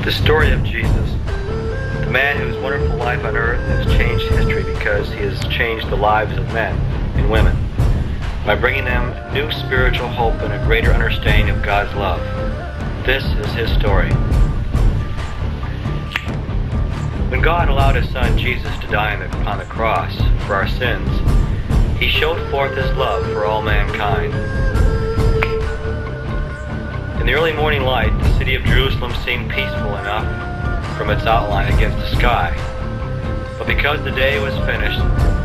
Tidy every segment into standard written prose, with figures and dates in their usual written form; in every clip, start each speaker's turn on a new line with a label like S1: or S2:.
S1: The story of Jesus, the man whose wonderful life on earth has changed history because he has changed the lives of men and women by bringing them new spiritual hope and a greater understanding of God's love. This is his story. When God allowed his son Jesus to die on the cross for our sins, he showed forth his love for all mankind. In the early morning light, the city of Jerusalem seemed peaceful enough from its outline against the sky. But because the day was finished,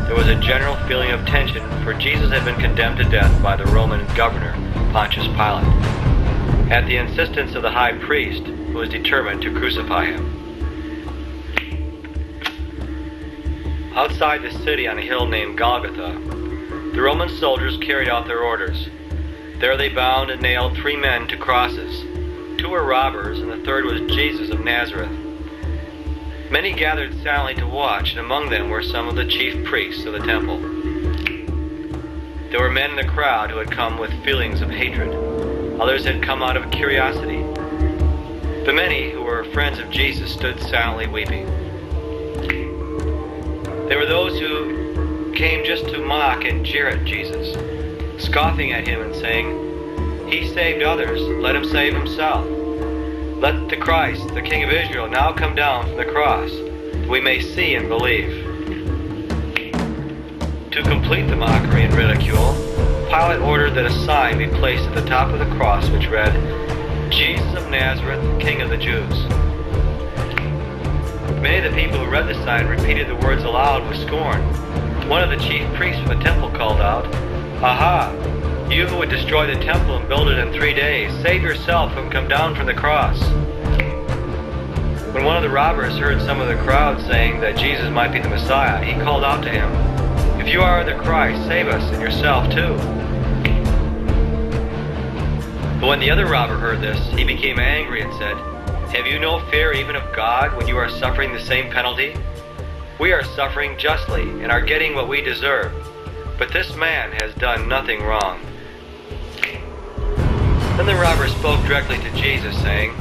S1: there was a general feeling of tension, for Jesus had been condemned to death by the Roman governor, Pontius Pilate, at the insistence of the high priest, who was determined to crucify him. Outside the city on a hill named Golgotha, the Roman soldiers carried out their orders. There they bound and nailed 3 men to crosses. 2 were robbers, and the third was Jesus of Nazareth. Many gathered silently to watch, and among them were some of the chief priests of the temple. There were men in the crowd who had come with feelings of hatred. Others had come out of curiosity. But many who were friends of Jesus stood silently weeping. There were those who came just to mock and jeer at Jesus, scoffing at him and saying, "He saved others, let him save himself. Let the Christ, the King of Israel, now come down from the cross, that we may see and believe." To complete the mockery and ridicule, Pilate ordered that a sign be placed at the top of the cross which read, "Jesus of Nazareth, King of the Jews." Many of the people who read the sign repeated the words aloud with scorn. One of the chief priests of the temple called out, "Aha! You who would destroy the temple and build it in 3 days, save yourself and come down from the cross." When one of the robbers heard some of the crowd saying that Jesus might be the Messiah, he called out to him, "If you are the Christ, save us and yourself too." But when the other robber heard this, he became angry and said, "Have you no fear even of God when you are suffering the same penalty? We are suffering justly and are getting what we deserve, but this man has done nothing wrong." Then the robber spoke directly to Jesus, saying,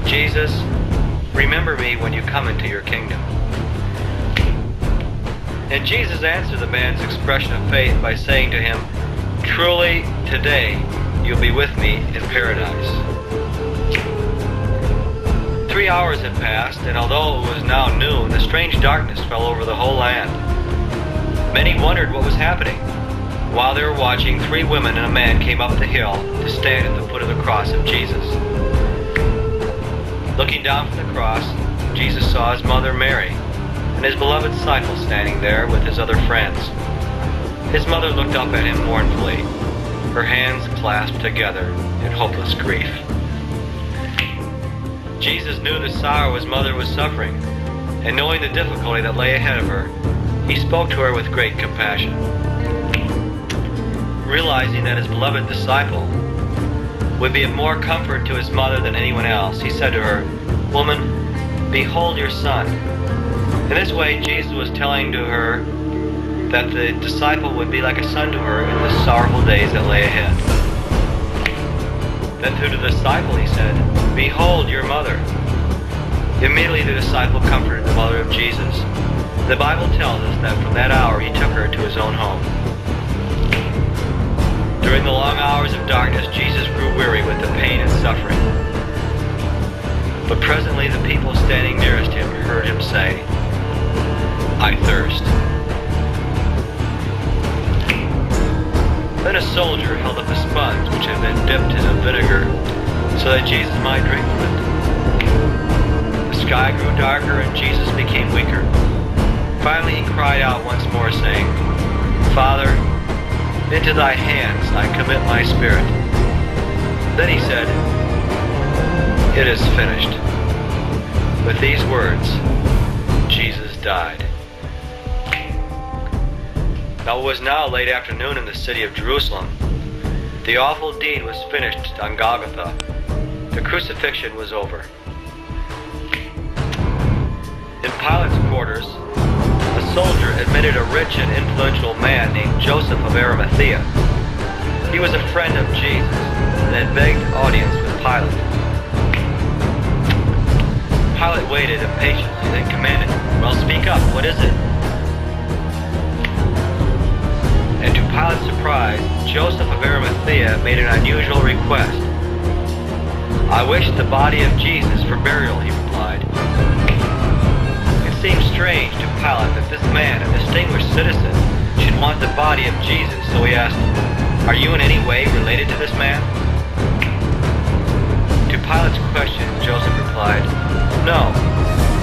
S1: "Jesus, remember me when you come into your kingdom." And Jesus answered the man's expression of faith by saying to him, "Truly, today you'll be with me in paradise." 3 hours had passed, and although it was now noon, a strange darkness fell over the whole land. Many wondered what was happening. While they were watching, 3 women and a man came up the hill to stand at the foot of the cross of Jesus. Looking down from the cross, Jesus saw his mother Mary and his beloved disciple standing there with his other friends. His mother looked up at him mournfully, her hands clasped together in hopeless grief. Jesus knew the sorrow his mother was suffering, and knowing the difficulty that lay ahead of her, he spoke to her with great compassion. Realizing that his beloved disciple would be of more comfort to his mother than anyone else, he said to her, "Woman, behold your son." In this way, Jesus was telling to her that the disciple would be like a son to her in the sorrowful days that lay ahead. Then to the disciple he said, "Behold your mother." Immediately the disciple comforted the mother of Jesus. The Bible tells us that from that hour he took her to his own home. During the long hours of darkness, Jesus grew weary with the pain and suffering. But presently the people standing nearest him heard him say, "I thirst." Then a soldier held up a sponge which had been dipped in a vinegar so that Jesus might drink from it. The sky grew darker and Jesus became weaker. Finally he cried out once more, saying, "Father, into thy hands I commit my spirit." Then he said, "It is finished." With these words, Jesus died. Now it was now late afternoon in the city of Jerusalem. The awful deed was finished on Golgotha. The crucifixion was over. In Pilate's quarters, a soldier admitted a rich and influential man named Joseph of Arimathea. He was a friend of Jesus and had begged audience with Pilate. Pilate waited impatiently, then commanded, "Well, speak up, what is it?" And to Pilate's surprise, Joseph of Arimathea made an unusual request. "I wish the body of Jesus for burial," he replied. It seemed strange to Pilate that this man, a distinguished citizen, should want the body of Jesus, so he asked, "Are you in any way related to this man?" To Pilate's question, Joseph replied, "No,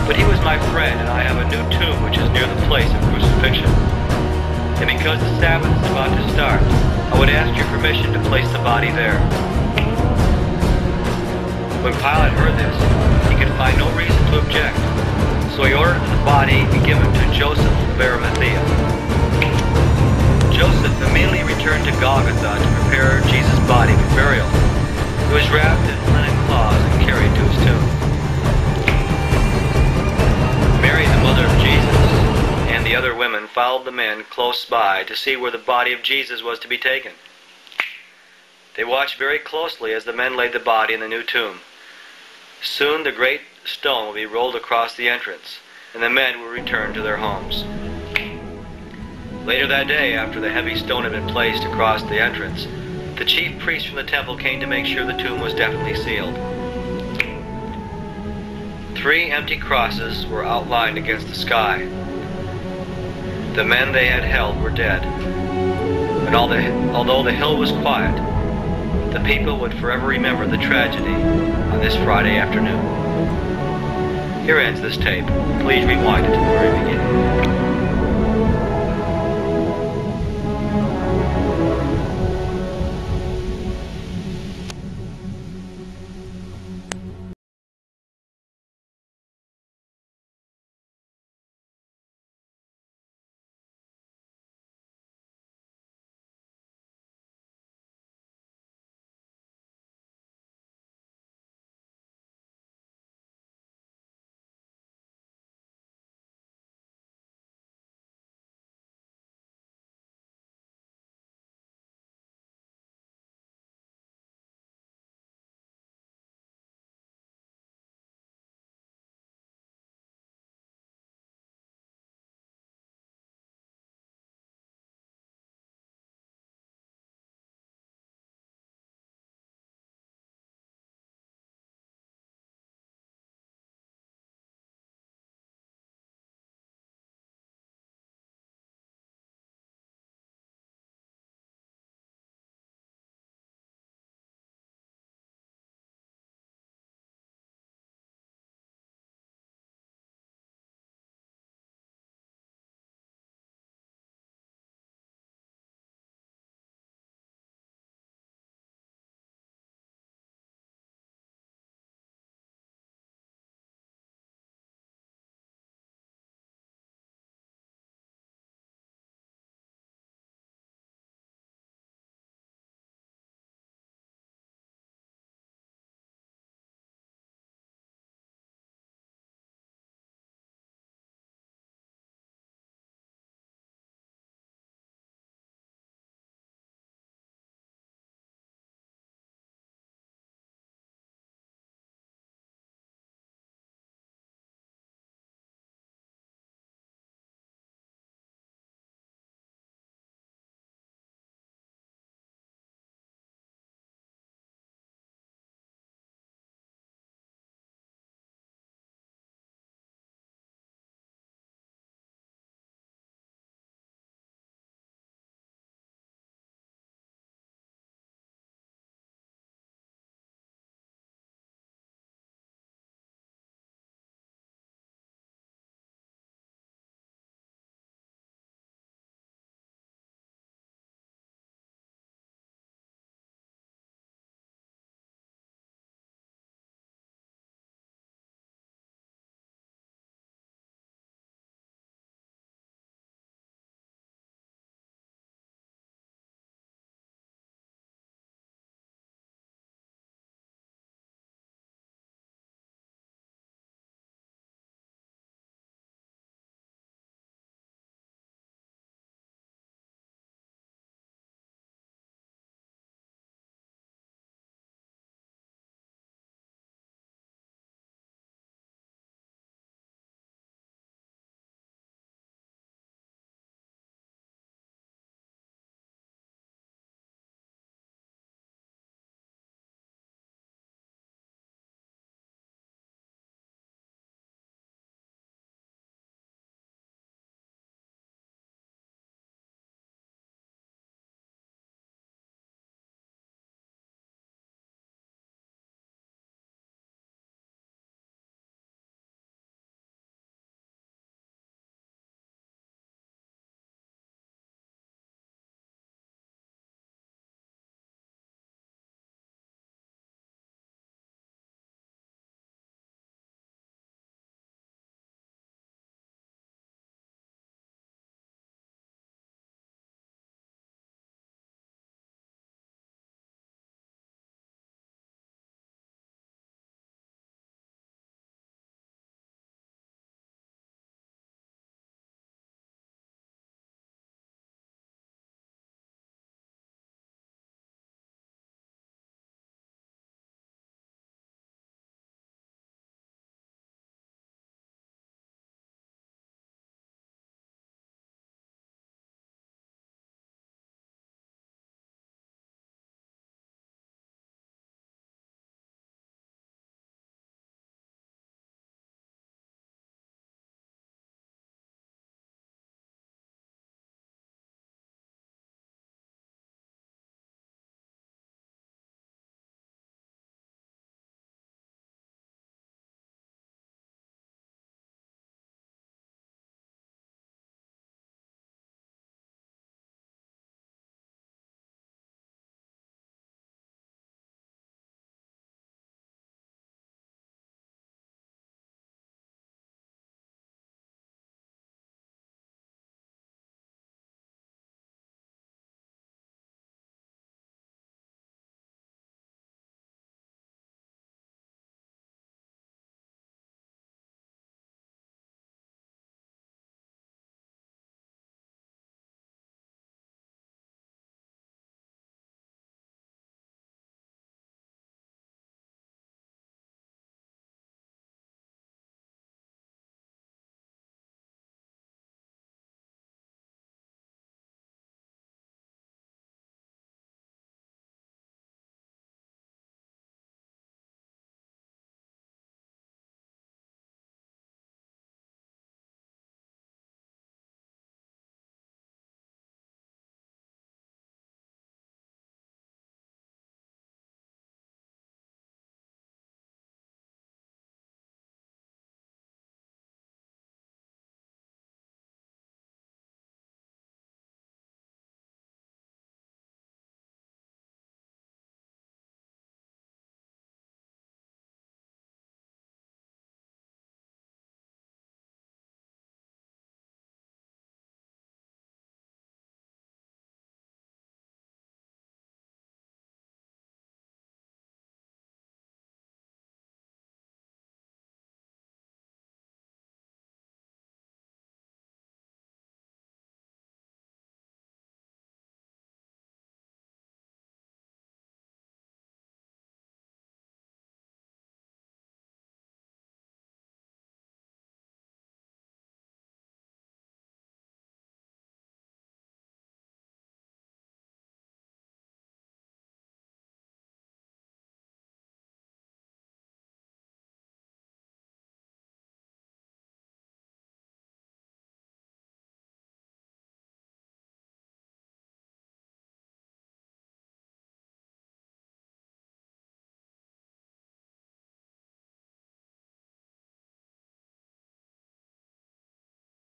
S1: but he was my friend, and I have a new tomb which is near the place of crucifixion. And because the Sabbath is about to start, I would ask your permission to place the body there." When Pilate heard this, he could find no reason to object, so he ordered that the body be given to Joseph of Arimathea. Joseph immediately returned to Golgotha to prepare Jesus' body for burial. It was wrapped in linen cloths and carried to his tomb. Mary, the mother of Jesus, and the other women followed the men close by to see where the body of Jesus was to be taken. They watched very closely as the men laid the body in the new tomb. Soon the great stone will be rolled across the entrance, and the men will return to their homes. Later that day, after the heavy stone had been placed across the entrance, the chief priest from the temple came to make sure the tomb was definitely sealed. 3 empty crosses were outlined against the sky. The men they had held were dead. And although the hill was quiet, the people would forever remember the tragedy on this Friday afternoon. Here ends this tape. Please rewind it to the very beginning.